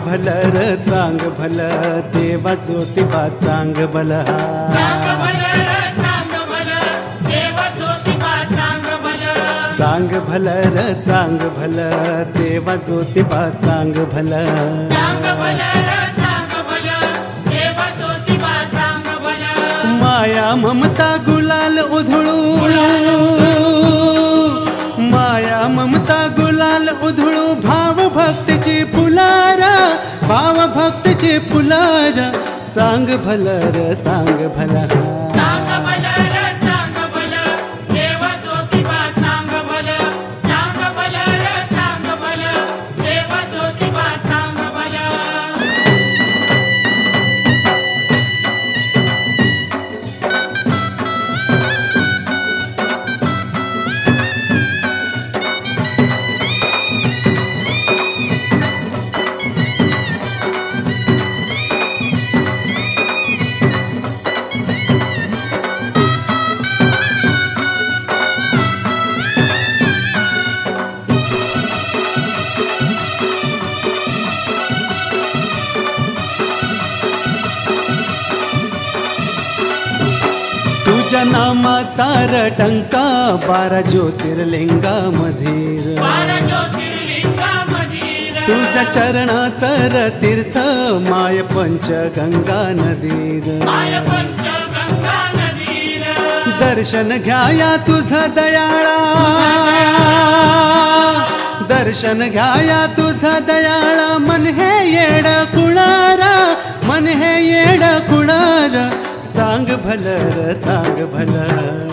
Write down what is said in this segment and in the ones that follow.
भलं र चांग भलं देवा ज्योतिबा चांग भलं चांग भलं र चांग भलं देवा ज्योतिबा चांग भलं चांग भलं र चांग भलं देवा ज्योतिबा चांग भलं चांग भलं र चांग भलं देवा ज्योतिबा चांग भलं माया ममता गुलाल उधळू माया ममता गुलाल उधळू भाव भक्तीची फुलार भाव भक्तीची फुलार चांग भलं र चांग भलं चांग भलं र चांग भलं देवा ज्योतिबा चांग भलं चांग भलं र चांग भलं देवा ज्योतिबा चांग भलं तुझ्या नामाचा रटंका 12 ज्योतिर्लिंगामध्ये बारा ज्योतिर्लिंगामध्ये तुझ्या चरणाचं तीर्थ माय पंचगंगा नदीर माय पंचगंगा नदीर दर्शन घ्याया तुझा दयाळा दर्शन घ्याया तुझा दयाळा मन हे येड कुळारा मन हे येड कुळारा चांग भलं र चांग भलं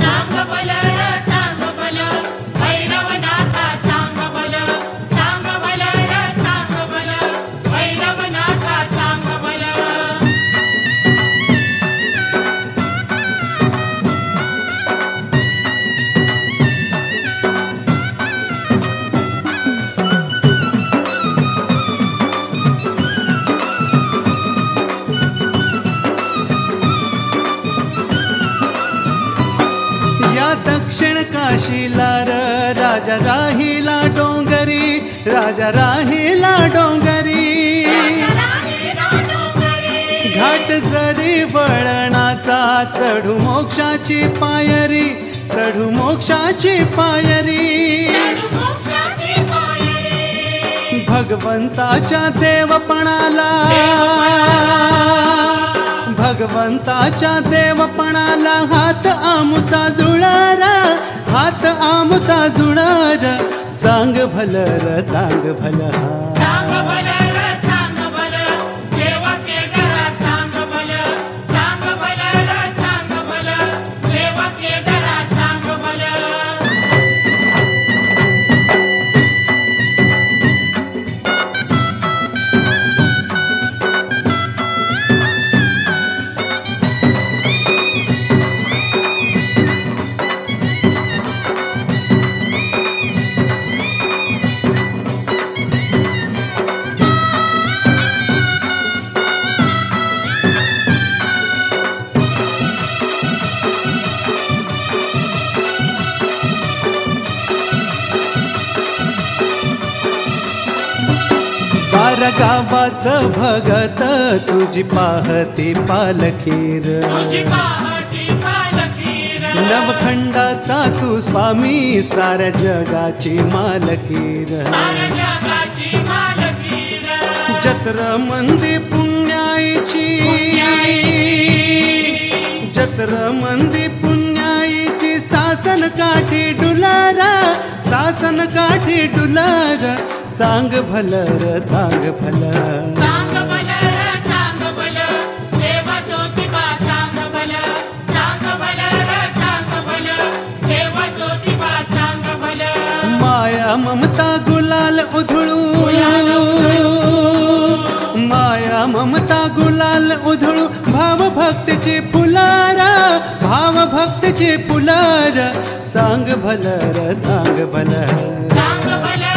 चांग भलं र चांग भलं भैरवनाथा चांग भलं चांग भलं र चांग भलं भैरवनाथा चांग भलं या दक्षिण काशीला र राजा राहिला डोंगरी राजा राहिला डोंगरी घाट जरी वळणाचा चढू मोक्षाची पायरी चढू मोक्षाची पायरी भगवंताच्या देवपणाला भगवंताच्या देवपणाला हात आमुचा जुळारा हात आमुचा जुळारा चांग भलं र चांग भलं चांग भलं र चांग भलं देवा के घरा चांग भलं चांग भलं र चांग भलं देवा के घरा चांग भलं गावाचं भगत तुझी पाहती पालखीर तुझी पाहती पालखीर नवखंडाचा तू स्वामी साऱ्या जगाची मालकीर साऱ्या जगाची मालकीर जत्र मंदी पुण्याईची जत्र मंदी पुण्याईची सासन काठी डुलारा सासन काठी डुलारा चांग भलं र चांग भलं चांग भलं र चांग भलं देवा ज्योतिबा चांग भलं चांग भलं र चांग भलं देवा ज्योतिबा चांग भलं माया ममता गुलाल उधळू माया ममता गुलाल उधळू भाव भक्तीची फुलारा भाव भक्तीची फुलारा चांग भलं र चांग भलं चांग भलं